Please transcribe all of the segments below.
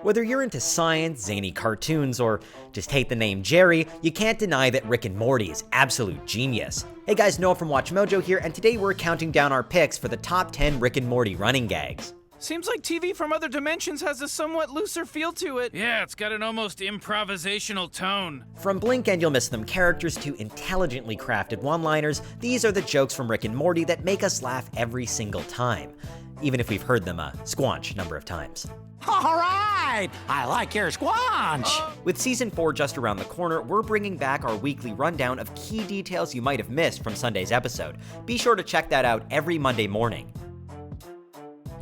Whether you're into science, zany cartoons, or just hate the name Jerry, you can't deny that Rick and Morty is absolute genius. Hey guys, Noah from WatchMojo here, and today we're counting down our picks for the top 10 Rick and Morty running gags. Seems like TV from other dimensions has a somewhat looser feel to it. Yeah, it's got an almost improvisational tone. From blink and you'll miss them characters to intelligently crafted one-liners, these are the jokes from Rick and Morty that make us laugh every single time, even if we've heard them a squanch number of times. All right, I like your squanch. With season 4 just around the corner, we're bringing back our weekly rundown of key details you might have missed from Sunday's episode. Be sure to check that out every Monday morning.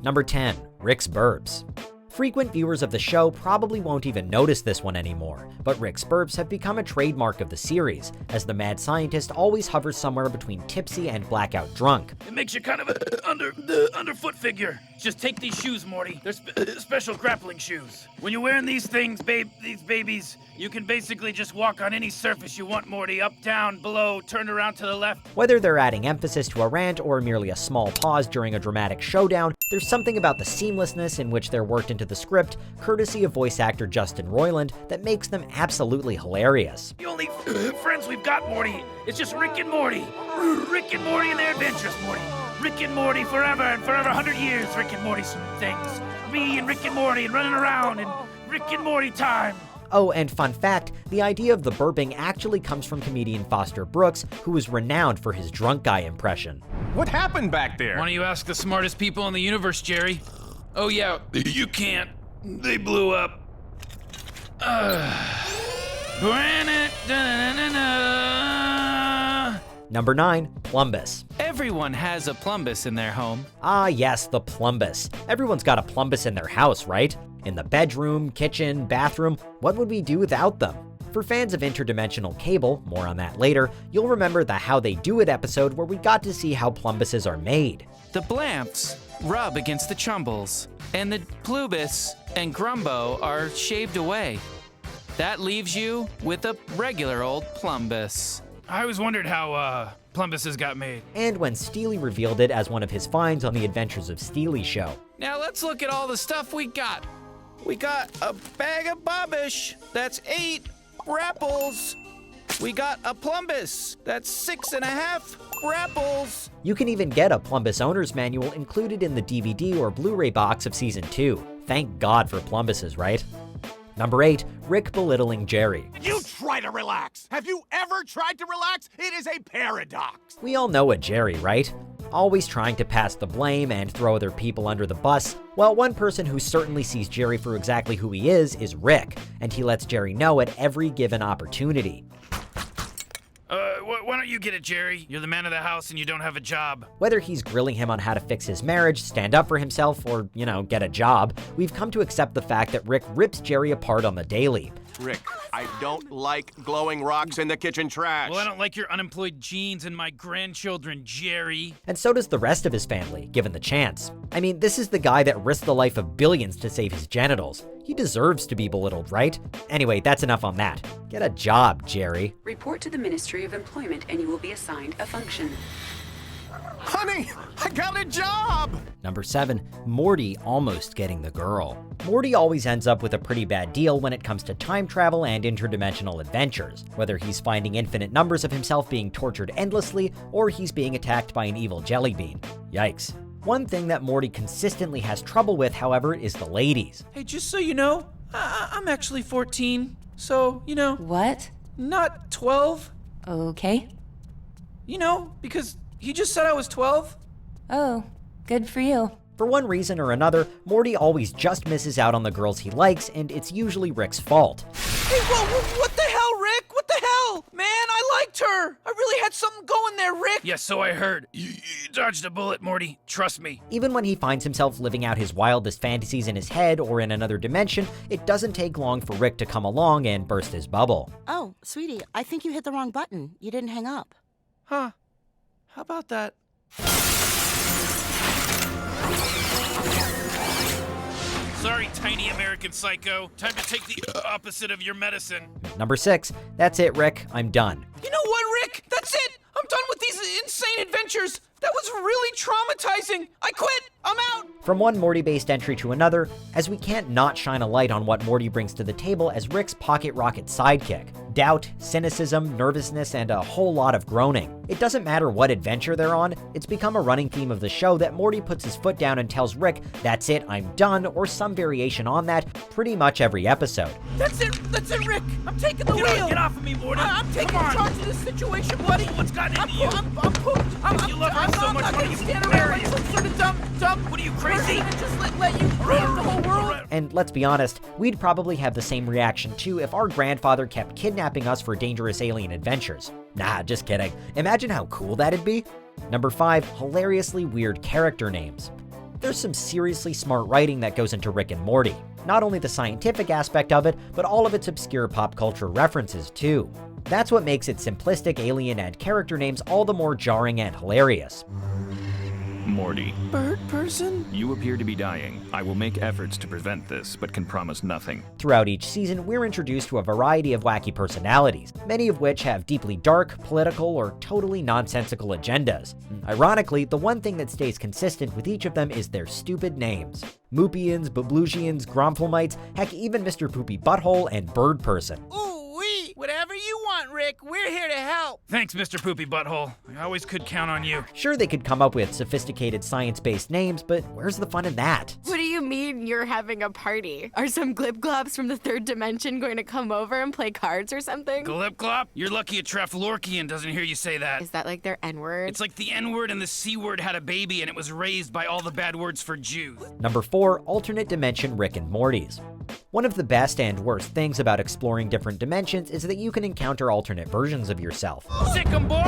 Number 10, Rick's Burbs. Frequent viewers of the show probably won't even notice this one anymore, but Rick's Burbs have become a trademark of the series, as the mad scientist always hovers somewhere between tipsy and blackout drunk. It makes you kind of underfoot figure. Just take these shoes, Morty. They're special grappling shoes. When you're wearing these things, these babies, you can basically just walk on any surface you want, Morty. Up, down, below, turn around to the left. Whether they're adding emphasis to a rant or merely a small pause during a dramatic showdown, there's something about the seamlessness in which they're worked into the script, courtesy of voice actor Justin Roiland, that makes them absolutely hilarious. The only friends we've got, Morty, it's just Rick and Morty. Rick and Morty and their adventures, Morty. Rick and Morty forever and forever, 100 years, Rick and Morty things. Me and Rick and Morty and running around and Rick and Morty time. Oh, and fun fact, the idea of the burping actually comes from comedian Foster Brooks, who is renowned for his drunk guy impression. What happened back there? Why don't you ask the smartest people in the universe, Jerry? Oh yeah, you can't. They blew up. Number 9, Plumbus. Everyone has a Plumbus in their home. Ah yes, the Plumbus. Everyone's got a Plumbus in their house, right? In the bedroom, kitchen, bathroom, what would we do without them? For fans of Interdimensional Cable, more on that later, you'll remember the How They Do It episode where we got to see how Plumbuses are made. The Blamps rub against the Chumbles, and the Plumbus and Grumbo are shaved away. That leaves you with a regular old Plumbus. I always wondered how Plumbuses got made. And when Steely revealed it as one of his finds on the Adventures of Steely show. Now let's look at all the stuff we got. We got a bag of Bobbish, that's 8 Rapples. We got a Plumbus, that's 6.5 Rapples. You can even get a Plumbus owner's manual included in the DVD or Blu-ray box of Season 2. Thank God for Plumbuses, right? Number 8, Rick belittling Jerry. You try to relax. Have you ever tried to relax? It is a paradox. We all know a Jerry, right? Always trying to pass the blame and throw other people under the bus. Well, one person who certainly sees Jerry for exactly who he is Rick, and he lets Jerry know at every given opportunity. Why don't you get it, Jerry? You're the man of the house and you don't have a job. Whether he's grilling him on how to fix his marriage, stand up for himself, or, get a job, we've come to accept the fact that Rick rips Jerry apart on the daily. Rick, I don't like glowing rocks in the kitchen trash. Well, I don't like your unemployed genes and my grandchildren, Jerry. And so does the rest of his family, given the chance. I mean, this is the guy that risked the life of billions to save his genitals. He deserves to be belittled, right? Anyway, that's enough on that. Get a job, Jerry. Report to the Ministry of Employment and you will be assigned a function. Honey, I got a job! Number 7, Morty almost getting the girl. Morty always ends up with a pretty bad deal when it comes to time travel and interdimensional adventures, whether he's finding infinite numbers of himself being tortured endlessly, or he's being attacked by an evil jelly bean. Yikes. One thing that Morty consistently has trouble with, however, is the ladies. Hey, just so you know, I'm actually 14, so, What? not 12. Okay. Because he just said I was 12. Oh, good for you. For one reason or another, Morty always just misses out on the girls he likes, and it's usually Rick's fault. Hey, what the hell, Rick? What the hell? Man, I liked her. I really had something going there, Rick. Yes, so I heard. You dodged a bullet, Morty. Trust me. Even when he finds himself living out his wildest fantasies in his head or in another dimension, it doesn't take long for Rick to come along and burst his bubble. Oh, sweetie, I think you hit the wrong button. You didn't hang up. Huh. How about that? Sorry, tiny American psycho. Time to take the opposite of your medicine. Number 6, that's it, Rick. I'm done. You know what, Rick? That's it. I'm done with these insane adventures. That was really traumatizing. I quit. I'm out! From one Morty-based entry to another, as we can't not shine a light on what Morty brings to the table as Rick's pocket rocket sidekick. Doubt, cynicism, nervousness, and a whole lot of groaning. It doesn't matter what adventure they're on, it's become a running theme of the show that Morty puts his foot down and tells Rick, "That's it, I'm done," or some variation on that, pretty much every episode. That's it, Rick! I'm taking the wheel! Get off of me, Morty! I'm taking charge of this situation, buddy! What's gotten into you? I'm pooped! If you love her so much, why do you stand marry around her? like some sort of dumb... What are you, crazy? And just let you run the whole world? And let's be honest, we'd probably have the same reaction too if our grandfather kept kidnapping us for dangerous alien adventures. Nah, just kidding. Imagine how cool that'd be. Number 5, hilariously weird character names. There's some seriously smart writing that goes into Rick and Morty. Not only the scientific aspect of it, but all of its obscure pop culture references too. That's what makes its simplistic alien and character names all the more jarring and hilarious. Morty, Bird person? you appear to be dying. I will make efforts to prevent this, but can promise nothing. Throughout each season, we're introduced to a variety of wacky personalities, many of which have deeply dark, political, or totally nonsensical agendas. Ironically, the one thing that stays consistent with each of them is their stupid names. Moopians, Bablusians, Gromflemites, heck, even Mr. Poopy Butthole and Bird Person. Ooh-wee! Whatever you want, Rick. We're here to help. Thanks, Mr. Poopy Butthole. I always could count on you. Sure, they could come up with sophisticated science-based names, but where's the fun in that? What do you mean you're having a party? Are some glib-globs from the third dimension going to come over and play cards or something? Glip-glop? You're lucky a Treflorkian doesn't hear you say that. Is that like their N-word? It's like the N-word and the C-word had a baby and it was raised by all the bad words for Jews. Number 4, alternate dimension Rick and Mortys. One of the best and worst things about exploring different dimensions is that you can encounter alternate versions of yourself. Sick 'em, boy!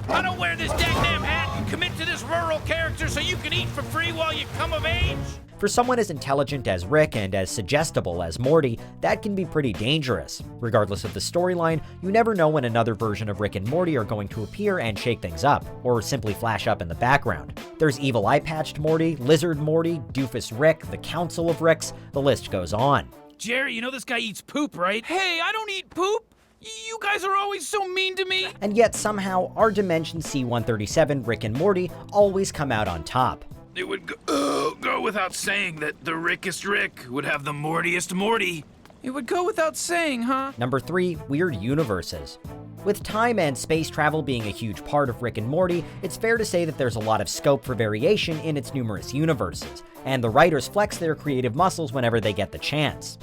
I don't wear this dang-damn hat and commit to this rural character so you can eat for free while you come of age? For someone as intelligent as Rick and as suggestible as Morty, that can be pretty dangerous. Regardless of the storyline, you never know when another version of Rick and Morty are going to appear and shake things up, or simply flash up in the background. There's Evil Eye-Patched Morty, Lizard Morty, Doofus Rick, the Council of Ricks, the list goes on. Jerry, you know this guy eats poop, right? Hey, I don't eat poop! You guys are always so mean to me! And yet somehow, our Dimension C-137 Rick and Morty always come out on top. It would go without saying that the Rickest Rick would have the Mortiest Morty. It would go without saying, huh? Number 3, weird universes. With time and space travel being a huge part of Rick and Morty, it's fair to say that there's a lot of scope for variation in its numerous universes, and the writers flex their creative muscles whenever they get the chance.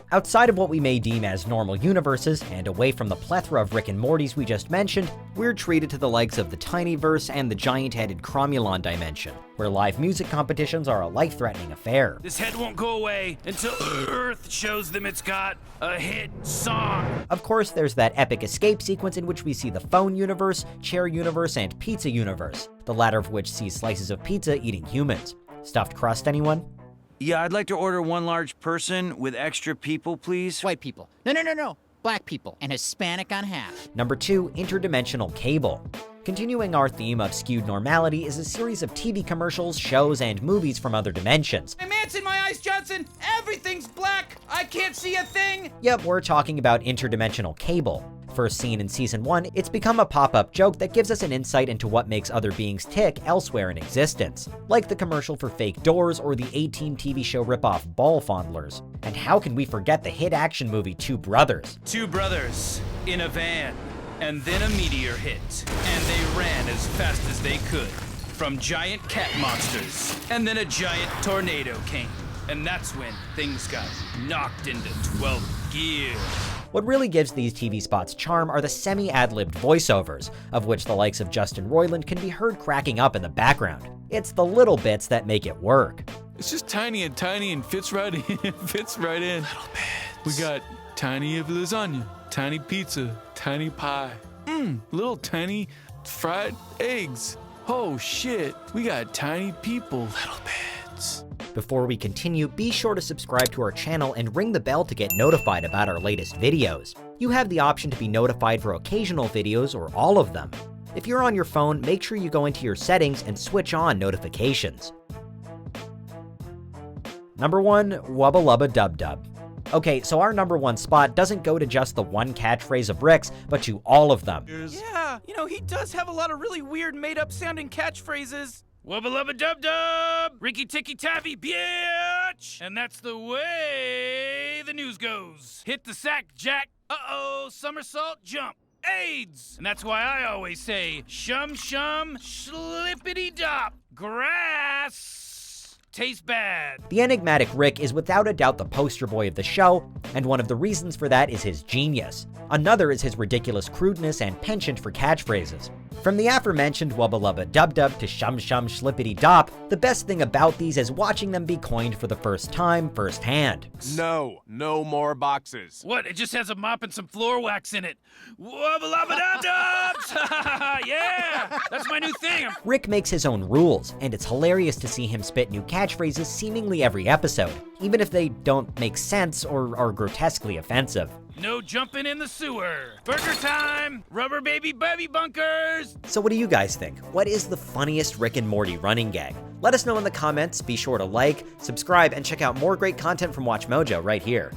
Outside of what we may deem as normal universes, and away from the plethora of Rick and Mortys we just mentioned, we're treated to the likes of the Tinyverse and the giant-headed Cromulon dimension, where live music competitions are a life-threatening affair. This head won't go away until Earth shows them it's got a hit song. Of course, there's that epic escape sequence in which we see the phone universe, chair universe, and pizza universe, the latter of which sees slices of pizza eating humans. Stuffed crust, anyone? Yeah, I'd like to order one large person with extra people, please. White people. No. Black people and Hispanic on half. Number 2, Interdimensional Cable. Continuing our theme of skewed normality is a series of TV commercials, shows, and movies from other dimensions. I'm ants in my eyes, Johnson! Everything's black! I can't see a thing! Yep, we're talking about Interdimensional Cable. First seen in Season 1, it's become a pop-up joke that gives us an insight into what makes other beings tick elsewhere in existence, like the commercial for fake doors or the A-Team TV show ripoff Ball Fondlers. And how can we forget the hit action movie Two Brothers? Two brothers in a van, and then a meteor hit, and they ran as fast as they could from giant cat monsters, and then a giant tornado came, and that's when things got knocked into 12th gear. What really gives these TV spots charm are the semi-ad-libbed voiceovers, of which the likes of Justin Roiland can be heard cracking up in the background. It's the little bits that make it work. It's just tiny and fits right in. Fits right in. Little bits. We got tiny of lasagna, tiny pizza, tiny pie. Little tiny fried eggs. Oh shit, we got tiny people. Little bits. Before we continue, be sure to subscribe to our channel and ring the bell to get notified about our latest videos. You have the option to be notified for occasional videos or all of them. If you're on your phone, make sure you go into your settings and switch on notifications. Number 1, Wubba Lubba Dub Dub. Okay, so our number one spot doesn't go to just the one catchphrase of Rick's, but to all of them. Yeah, you know, he does have a lot of really weird made-up sounding catchphrases. Wubba Lubba Dub Dub! Ricky Ticky Taffy, bitch! And that's the way the news goes. Hit the sack, Jack. Uh-oh, somersault, jump. AIDS! And that's why I always say, shum shum, schlippity dop. Grass tastes bad. The enigmatic Rick is without a doubt the poster boy of the show, and one of the reasons for that is his genius. Another is his ridiculous crudeness and penchant for catchphrases. From the aforementioned Wubba Lubba Dub Dub to Shum Shum Schlippity Dop, the best thing about these is watching them be coined for the first time, firsthand. No more boxes. What? It just has a mop and some floor wax in it. Wubba Lubba Dub Dubs! Yeah! That's my new thing. Rick makes his own rules, and it's hilarious to see him spit new catchphrases seemingly every episode, even if they don't make sense or are grotesquely offensive. No jumping in the sewer. Burger time! Rubber baby bunkers! So what do you guys think? What is the funniest Rick and Morty running gag? Let us know in the comments, be sure to like, subscribe, and check out more great content from WatchMojo right here.